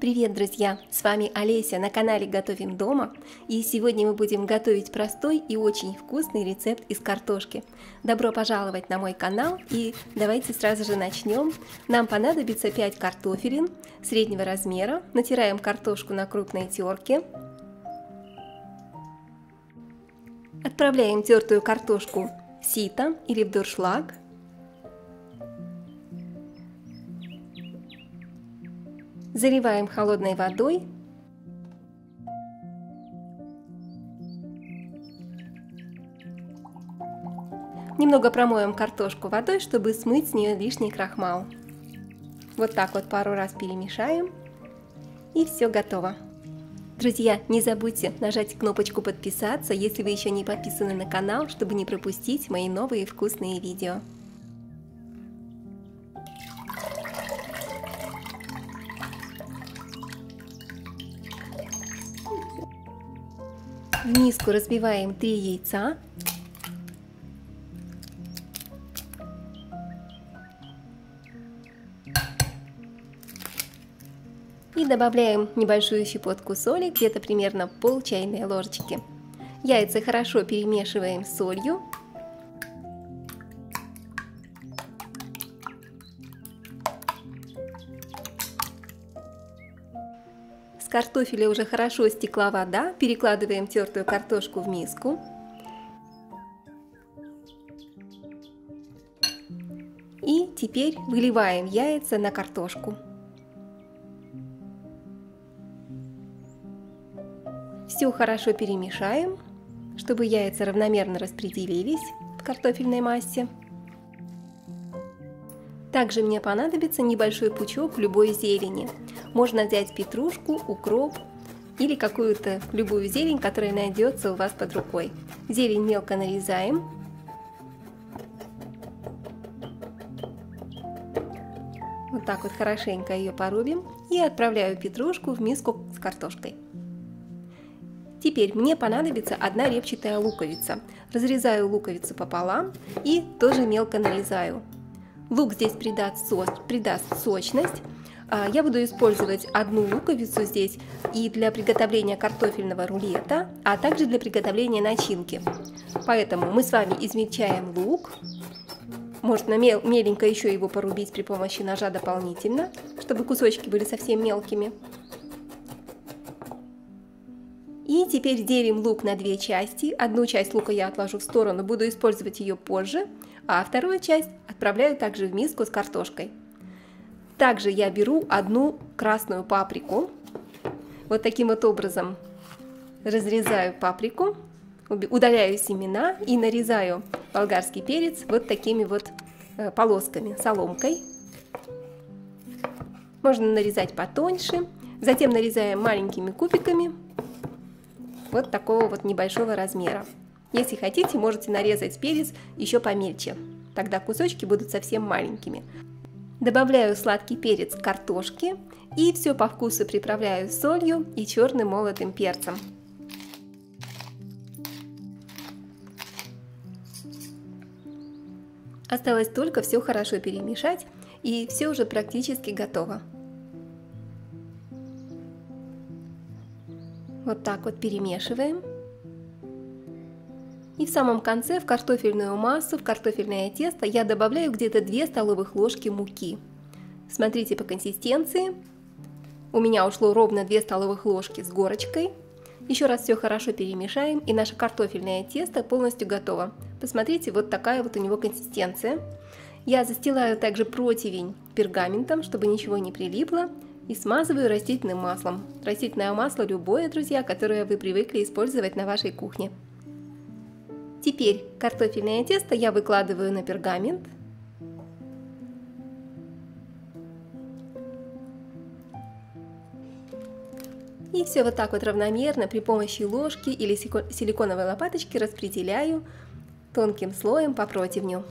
Привет, друзья! С вами Олеся на канале Готовим дома, и сегодня мы будем готовить простой и очень вкусный рецепт из картошки. Добро пожаловать на мой канал, и давайте сразу же начнем. Нам понадобится 5 картофелин среднего размера. Натираем картошку на крупной терке. Отправляем тертую картошку в сито или в дуршлаг. Заливаем холодной водой. Немного промоем картошку водой, чтобы смыть с нее лишний крахмал. Вот так вот пару раз перемешаем. И все готово. Друзья, не забудьте нажать кнопочку подписаться, если вы еще не подписаны на канал, чтобы не пропустить мои новые вкусные видео. В миску разбиваем 3 яйца. И добавляем небольшую щепотку соли, где-то примерно пол чайной ложечки. Яйца хорошо перемешиваем с солью. С картофеля уже хорошо стекла вода, перекладываем тертую картошку в миску. И теперь выливаем яйца на картошку. Все хорошо перемешаем, чтобы яйца равномерно распределились в картофельной массе. Также мне понадобится небольшой пучок любой зелени. Можно взять петрушку, укроп или какую-то любую зелень, которая найдется у вас под рукой. Зелень мелко нарезаем. Вот так вот хорошенько ее порубим и отправляю петрушку в миску с картошкой. Теперь мне понадобится 1 репчатая луковица. Разрезаю луковицу пополам и тоже мелко нарезаю. Лук здесь придаст сочность. Я буду использовать 1 луковицу здесь и для приготовления картофельного рулета, а также для приготовления начинки. Поэтому мы с вами измельчаем лук. Можно меленько еще его порубить при помощи ножа дополнительно, чтобы кусочки были совсем мелкими. И теперь делим лук на 2 части. 1 часть лука я отложу в сторону, буду использовать ее позже, а 2 часть отправляю также в миску с картошкой. Также я беру 1 красную паприку. Вот таким вот образом разрезаю паприку, удаляю семена и нарезаю болгарский перец вот такими вот полосками, соломкой. Можно нарезать потоньше. Затем нарезаем маленькими кубиками. Вот такого вот небольшого размера. Если хотите, можете нарезать перец еще помельче. Тогда кусочки будут совсем маленькими. Добавляю сладкий перец к картошке и все по вкусу приправляю солью и черным молотым перцем. Осталось только все хорошо перемешать, и все уже практически готово. Вот так вот перемешиваем. И в самом конце в картофельную массу, в картофельное тесто я добавляю где-то 2 столовых ложки муки. Смотрите по консистенции. У меня ушло ровно 2 столовых ложки с горочкой. Еще раз все хорошо перемешаем, и наше картофельное тесто полностью готово. Посмотрите, вот такая вот у него консистенция. Я застилаю также противень пергаментом, чтобы ничего не прилипло. И смазываю растительным маслом. Растительное масло любое, друзья, которое вы привыкли использовать на вашей кухне. Теперь картофельное тесто я выкладываю на пергамент. И все вот так вот равномерно при помощи ложки или силиконовой лопаточки распределяю тонким слоем по противню.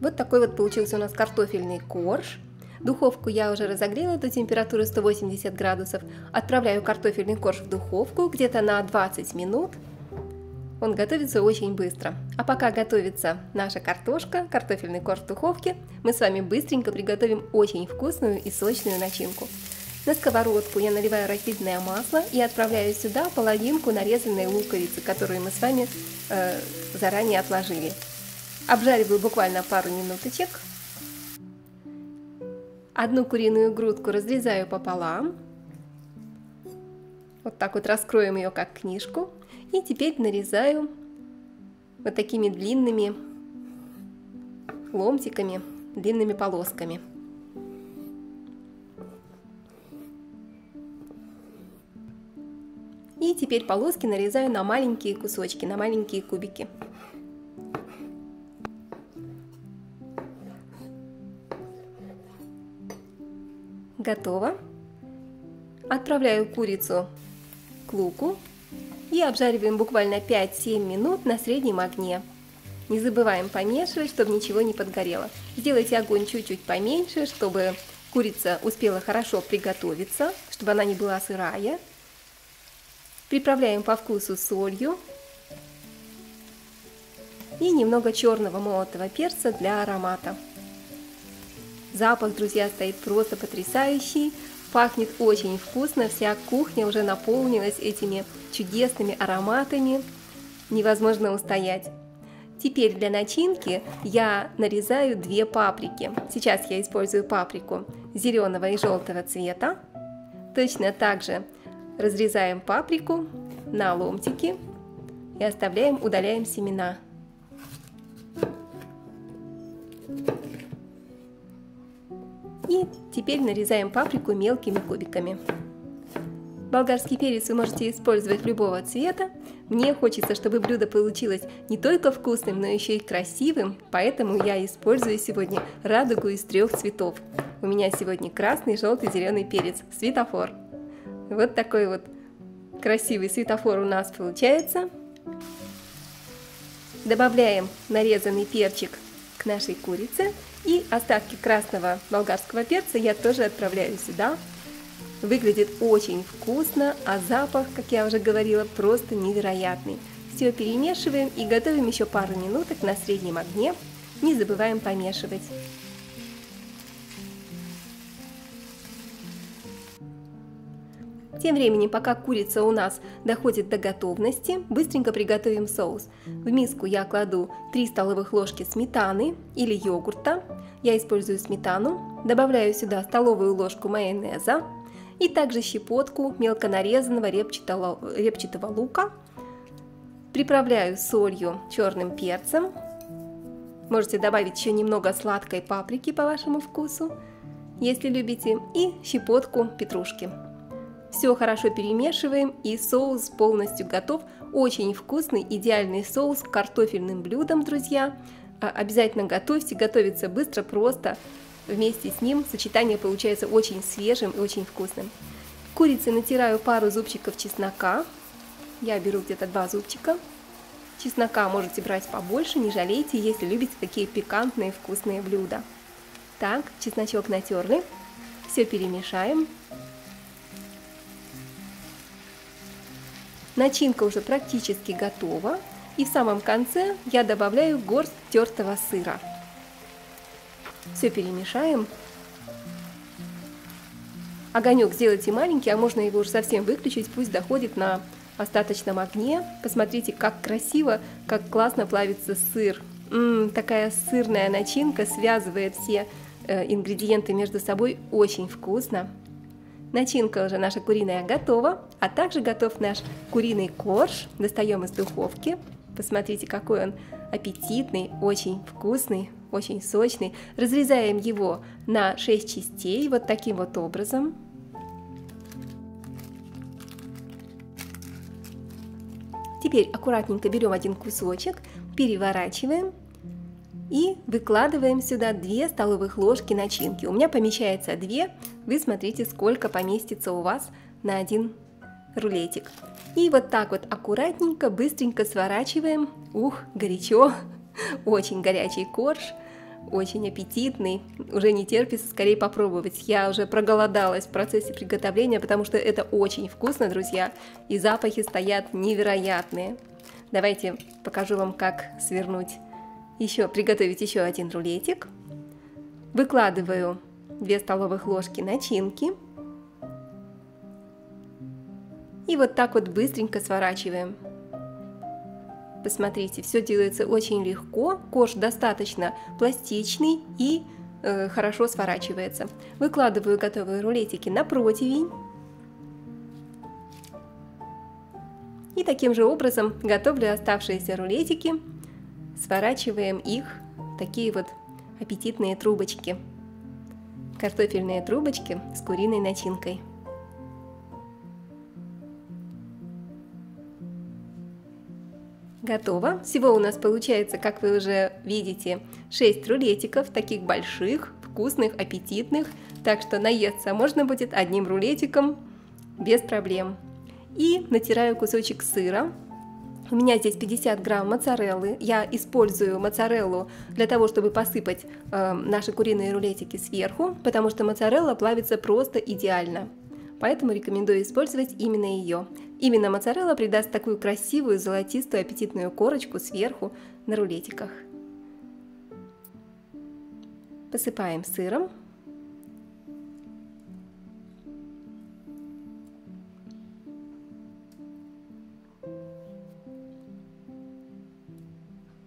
Вот такой вот получился у нас картофельный корж. Духовку я уже разогрела до температуры 180 градусов. Отправляю картофельный корж в духовку где-то на 20 минут. Он готовится очень быстро. А пока готовится наша картошка, картофельный корж в духовке, мы с вами быстренько приготовим очень вкусную и сочную начинку. На сковородку я наливаю растительное масло и отправляю сюда половинку нарезанной луковицы, которую мы с вами заранее отложили. Обжариваю буквально пару минуточек. Одну куриную грудку разрезаю пополам. Вот так вот раскроем ее как книжку. И теперь нарезаю вот такими длинными ломтиками, длинными полосками. И теперь полоски нарезаю на маленькие кусочки, на маленькие кубики. Готово. Отправляю курицу к луку и обжариваем буквально 5-7 минут на среднем огне. Не забываем помешивать, чтобы ничего не подгорело. Сделайте огонь чуть-чуть поменьше, чтобы курица успела хорошо приготовиться, чтобы она не была сырая. Приправляем по вкусу солью и немного черного молотого перца для аромата. Запах, друзья, стоит просто потрясающий. Пахнет очень вкусно, вся кухня уже наполнилась этими чудесными ароматами. Невозможно устоять. Теперь для начинки я нарезаю 2 паприки. Сейчас я использую паприку зеленого и желтого цвета. Точно так же разрезаем паприку на ломтики и удаляем семена. И теперь нарезаем паприку мелкими кубиками. Болгарский перец вы можете использовать любого цвета. Мне хочется, чтобы блюдо получилось не только вкусным, но еще и красивым, поэтому я использую сегодня радугу из 3 цветов. У меня сегодня красный, желтый, зеленый перец, светофор. Вот такой вот красивый светофор у нас получается. Добавляем нарезанный перчик к нашей курице. И остатки красного болгарского перца я тоже отправляю сюда. Выглядит очень вкусно, а запах, как я уже говорила, просто невероятный. Все перемешиваем и готовим еще пару минуток на среднем огне. Не забываем помешивать. Тем временем, пока курица у нас доходит до готовности, быстренько приготовим соус. В миску я кладу 3 столовых ложки сметаны или йогурта. Я использую сметану. Добавляю сюда столовую ложку майонеза и также щепотку мелко нарезанного репчатого лука. Приправляю солью, черным перцем. Можете добавить еще немного сладкой паприки по вашему вкусу, если любите, и щепотку петрушки. Все хорошо перемешиваем, и соус полностью готов. Очень вкусный, идеальный соус к картофельным блюдам, друзья. Обязательно готовьте, готовится быстро, просто. Вместе с ним сочетание получается очень свежим и очень вкусным. К курице натираю пару зубчиков чеснока. Я беру где-то 2 зубчика. Чеснока можете брать побольше, не жалейте, если любите такие пикантные вкусные блюда. Так, чесночок натерли. Все перемешаем. Начинка уже практически готова, и в самом конце я добавляю горсть тертого сыра. Все перемешаем. Огонек сделайте маленький, а можно его уже совсем выключить, пусть доходит на остаточном огне. Посмотрите, как красиво, как классно плавится сыр. Такая сырная начинка связывает все ингредиенты между собой, очень вкусно. Начинка уже наша куриная готова, а также готов наш куриный корж. Достаем из духовки. Посмотрите, какой он аппетитный, очень вкусный, очень сочный. Разрезаем его на 6 частей, вот таким вот образом. Теперь аккуратненько берем один кусочек, переворачиваем и выкладываем сюда 2 столовых ложки начинки. У меня помещается 2, вы смотрите, сколько поместится у вас на один рулетик. И вот так вот аккуратненько, быстренько сворачиваем. Ух, горячо, очень горячий корж, очень аппетитный, уже не терпится скорее попробовать. Я уже проголодалась в процессе приготовления, потому что это очень вкусно, друзья, и запахи стоят невероятные. Давайте покажу вам, как приготовить еще один рулетик. Выкладываю 2 столовых ложки начинки. И вот так вот быстренько сворачиваем. Посмотрите, все делается очень легко, корж достаточно пластичный и хорошо сворачивается. Выкладываю готовые рулетики на противень. И таким же образом готовлю оставшиеся рулетики. Сворачиваем их в такие вот аппетитные трубочки. Картофельные трубочки с куриной начинкой. Готово. Всего у нас получается, как вы уже видите, 6 рулетиков, таких больших, вкусных, аппетитных. Так что наесться можно будет одним рулетиком без проблем. И натираю кусочек сыра. У меня здесь 50 грамм моцареллы. Я использую моцареллу для того, чтобы посыпать наши куриные рулетики сверху, потому что моцарелла плавится просто идеально. Поэтому рекомендую использовать именно ее. Именно моцарелла придаст такую красивую золотистую аппетитную корочку сверху на рулетиках. Посыпаем сыром.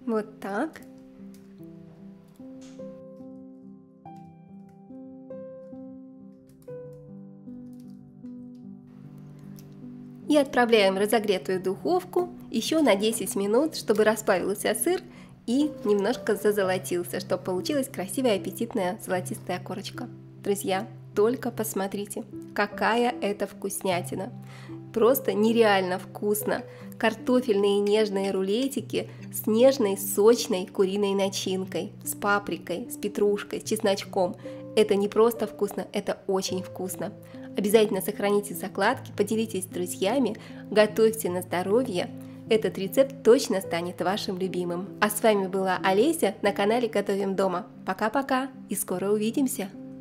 Вот так. И отправляем в разогретую духовку еще на 10 минут, чтобы расплавился сыр и немножко зазолотился, чтобы получилась красивая аппетитная золотистая корочка. Друзья, только посмотрите, какая это вкуснятина! Просто нереально вкусно! Картофельные нежные рулетики с нежной сочной куриной начинкой, с паприкой, с петрушкой, с чесночком. Это не просто вкусно, это очень вкусно. Обязательно сохраните закладки, поделитесь с друзьями, готовьте на здоровье. Этот рецепт точно станет вашим любимым. А с вами была Олеся на канале Готовим дома. Пока-пока и скоро увидимся!